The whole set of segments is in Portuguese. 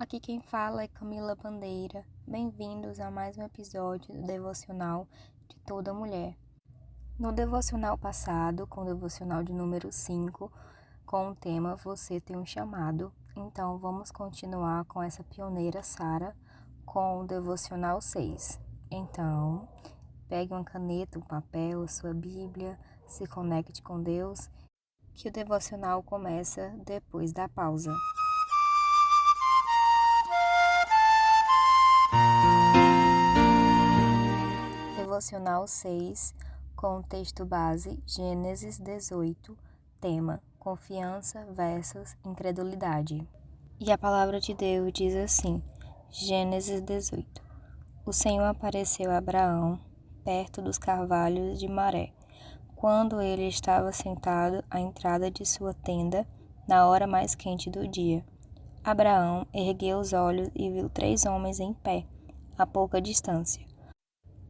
Aqui quem fala é Camila Bandeira. Bem-vindos a mais um episódio do Devocional de Toda Mulher. No devocional passado, com o devocional de número 5, com o tema Você Tem um Chamado, então vamos continuar com essa pioneira Sara com o devocional 6. Então, pegue uma caneta, um papel, sua Bíblia, se conecte com Deus, que o devocional começa depois da pausa. Devocional 6, com o texto base Gênesis 18, tema Confiança versus Incredulidade. E a palavra de Deus diz assim, Gênesis 18. O Senhor apareceu a Abraão, perto dos carvalhos de Maré, quando ele estava sentado à entrada de sua tenda, na hora mais quente do dia. Abraão ergueu os olhos e viu 3 homens em pé, a pouca distância.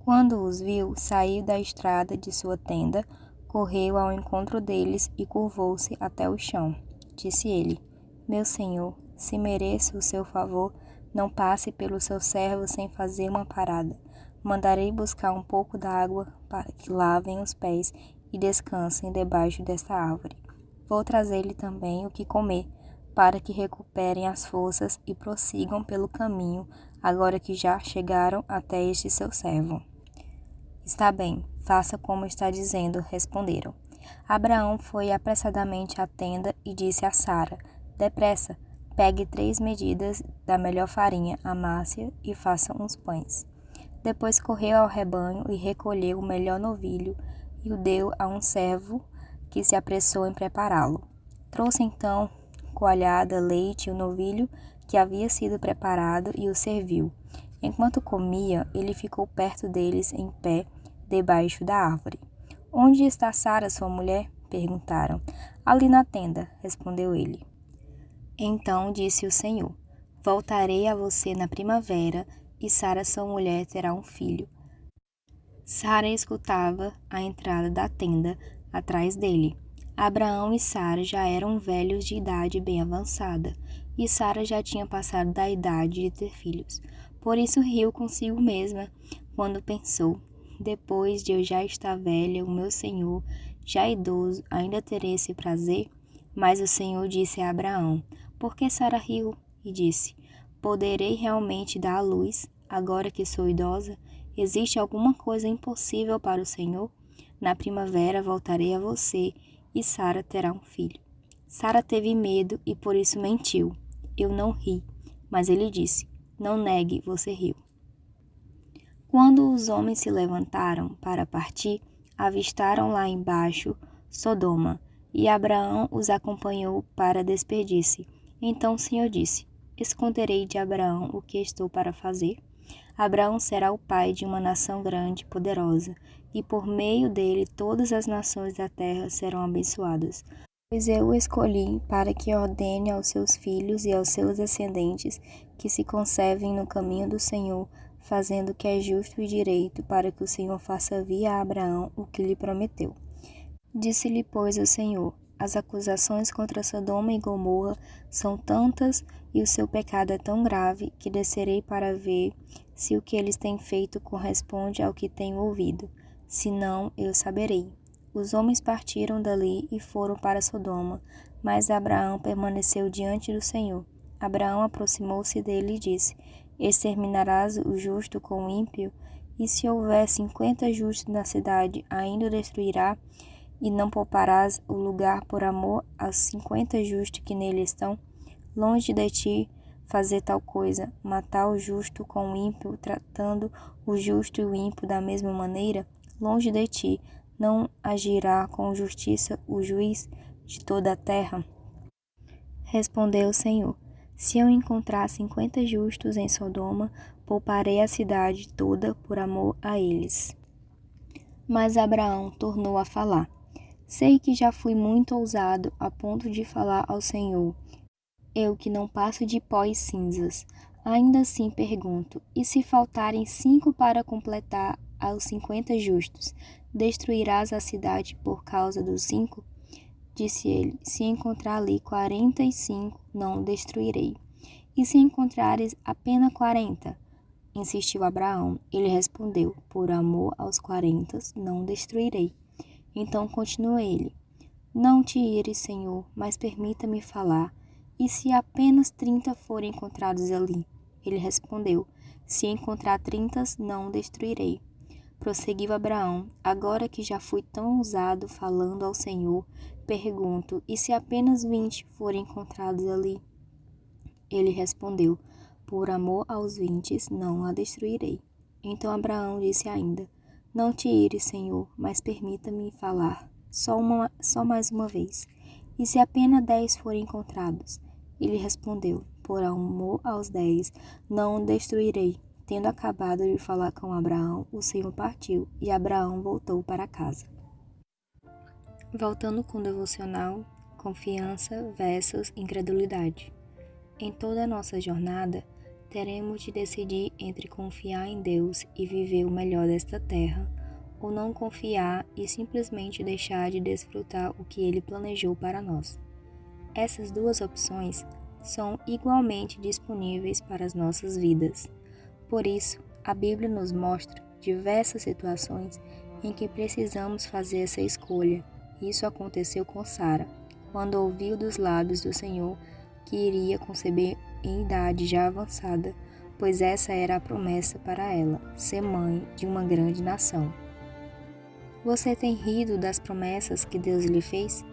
Quando os viu, saiu da estrada de sua tenda, correu ao encontro deles e curvou-se até o chão. Disse ele, Meu senhor, se mereço o seu favor, não passe pelo seu servo sem fazer uma parada. Mandarei buscar um pouco d'água para que lavem os pés e descansem debaixo desta árvore. Vou trazer-lhe também o que comer, para que recuperem as forças e prossigam pelo caminho, agora que já chegaram até este seu servo. Está bem, faça como está dizendo, responderam. Abraão foi apressadamente à tenda e disse a Sara, Depressa, pegue 3 medidas da melhor farinha, amasse-a e faça uns pães. Depois correu ao rebanho e recolheu o melhor novilho e o deu a um servo que se apressou em prepará-lo. Trouxe então coalhada, leite e o novilho que havia sido preparado e o serviu. Enquanto comia, ele ficou perto deles em pé, debaixo da árvore. Onde está Sara, sua mulher? Perguntaram. Ali na tenda, respondeu ele. Então disse o Senhor, voltarei a você na primavera, e Sara, sua mulher, terá um filho. Sara escutava a entrada da tenda, atrás dele. Abraão e Sara já eram velhos de idade bem avançada, e Sara já tinha passado da idade de ter filhos. Por isso riu consigo mesma, quando pensou, depois de eu já estar velha, o meu senhor, já idoso, ainda terei esse prazer? Mas o Senhor disse a Abraão, por que Sara riu? E disse, poderei realmente dar à luz, agora que sou idosa? Existe alguma coisa impossível para o Senhor? Na primavera voltarei a você, e Sara terá um filho. Sara teve medo e por isso mentiu. Eu não ri. Mas ele disse, não negue, você riu. Quando os homens se levantaram para partir, avistaram lá embaixo Sodoma, e Abraão os acompanhou para despedir-se. Então o Senhor disse, esconderei de Abraão o que estou para fazer? Abraão será o pai de uma nação grande e poderosa, e por meio dele todas as nações da terra serão abençoadas. Pois eu o escolhi para que ordene aos seus filhos e aos seus descendentes que se conservem no caminho do Senhor, fazendo o que é justo e direito, para que o Senhor faça vir a Abraão o que lhe prometeu. Disse-lhe, pois, o Senhor, as acusações contra Sodoma e Gomorra são tantas e o seu pecado é tão grave que descerei para ver se o que eles têm feito corresponde ao que tenho ouvido. Se não, eu saberei. Os homens partiram dali e foram para Sodoma, mas Abraão permaneceu diante do Senhor. Abraão aproximou-se dele e disse, exterminarás o justo com o ímpio? E se houver 50 justos na cidade, ainda o destruirá? E não pouparás o lugar por amor aos 50 justos que nele estão? Longe de ti fazer tal coisa, matar o justo com o ímpio, tratando o justo e o ímpio da mesma maneira? Longe de ti, não agirá com justiça o juiz de toda a terra? Respondeu o Senhor, se eu encontrar 50 justos em Sodoma, pouparei a cidade toda por amor a eles. Mas Abraão tornou a falar, sei que já fui muito ousado a ponto de falar ao Senhor, eu que não passo de pó e cinzas. Ainda assim pergunto, e se faltarem 5 para completar aos 50 justos, destruirás a cidade por causa dos 5? Disse ele, se encontrar ali 45, não destruirei. E se encontrares apenas 40? Insistiu Abraão. Ele respondeu: por amor aos 40, não destruirei. Então continuou ele: não te ires, Senhor, mas permita-me falar. E se apenas 30 forem encontrados ali? Ele respondeu: se encontrar 30, não destruirei. Prosseguiu Abraão: agora que já fui tão ousado falando ao Senhor, pergunto: e se apenas 20 forem encontrados ali? Ele respondeu: por amor aos 20, não a destruirei. Então Abraão disse ainda: não te ires, Senhor, mas permita-me falar só mais uma vez. E se apenas 10 forem encontrados? Ele respondeu: por amor aos 10, não o destruirei. Tendo acabado de falar com Abraão, o Senhor partiu, e Abraão voltou para casa. Voltando com o devocional, confiança versus incredulidade. Em toda a nossa jornada, teremos de decidir entre confiar em Deus e viver o melhor desta terra, ou não confiar e simplesmente deixar de desfrutar o que Ele planejou para nós. Essas duas opções são igualmente disponíveis para as nossas vidas. Por isso, a Bíblia nos mostra diversas situações em que precisamos fazer essa escolha. Isso aconteceu com Sara, quando ouviu dos lábios do Senhor que iria conceber em idade já avançada, pois essa era a promessa para ela, ser mãe de uma grande nação. Você tem rido das promessas que Deus lhe fez?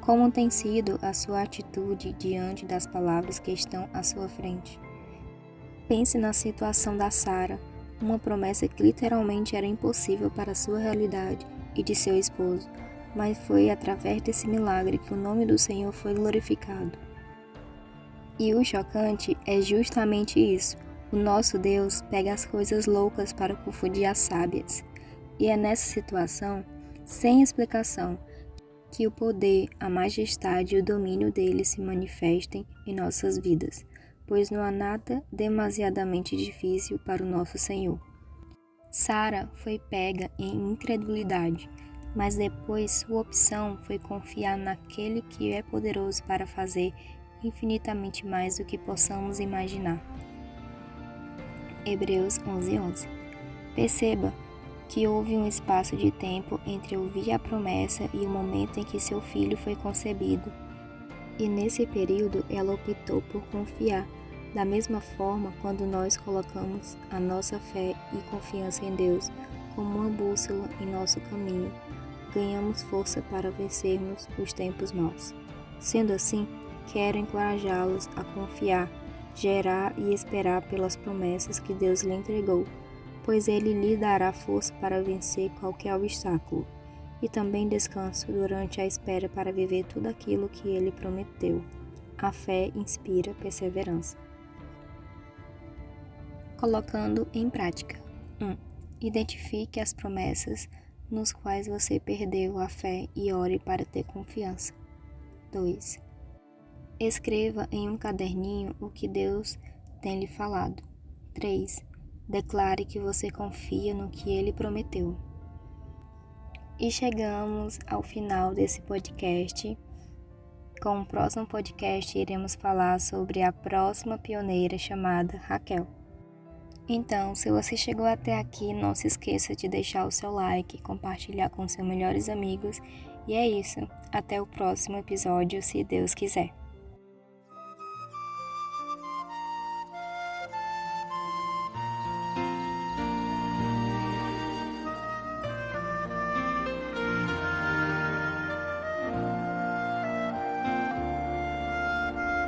Como tem sido a sua atitude diante das palavras que estão à sua frente? Pense na situação da Sara, uma promessa que literalmente era impossível para a sua realidade e de seu esposo, mas foi através desse milagre que o nome do Senhor foi glorificado. E o chocante é justamente isso: o nosso Deus pega as coisas loucas para confundir as sábias. E é nessa situação, sem explicação, que o poder, a majestade e o domínio dele se manifestem em nossas vidas, pois não há nada demasiadamente difícil para o nosso Senhor. Sara foi pega em incredulidade, mas depois sua opção foi confiar naquele que é poderoso para fazer infinitamente mais do que possamos imaginar. Hebreus 11:11. Perceba que houve um espaço de tempo entre ouvir a promessa e o momento em que seu filho foi concebido. E nesse período ela optou por confiar. Da mesma forma, quando nós colocamos a nossa fé e confiança em Deus como uma bússola em nosso caminho, ganhamos força para vencermos os tempos maus. Sendo assim, quero encorajá-los a confiar, gerar e esperar pelas promessas que Deus lhe entregou, pois Ele lhe dará força para vencer qualquer obstáculo, e também descanso durante a espera para viver tudo aquilo que Ele prometeu. A fé inspira perseverança. Colocando em prática. 1. Identifique as promessas nos quais você perdeu a fé e ore para ter confiança. 2. Escreva em um caderninho o que Deus tem lhe falado. 3. Declare que você confia no que Ele prometeu. E chegamos ao final desse podcast. Com o próximo podcast, iremos falar sobre a próxima pioneira chamada Raquel. Então, se você chegou até aqui, não se esqueça de deixar o seu like, compartilhar com seus melhores amigos. E é isso. Até o próximo episódio, se Deus quiser.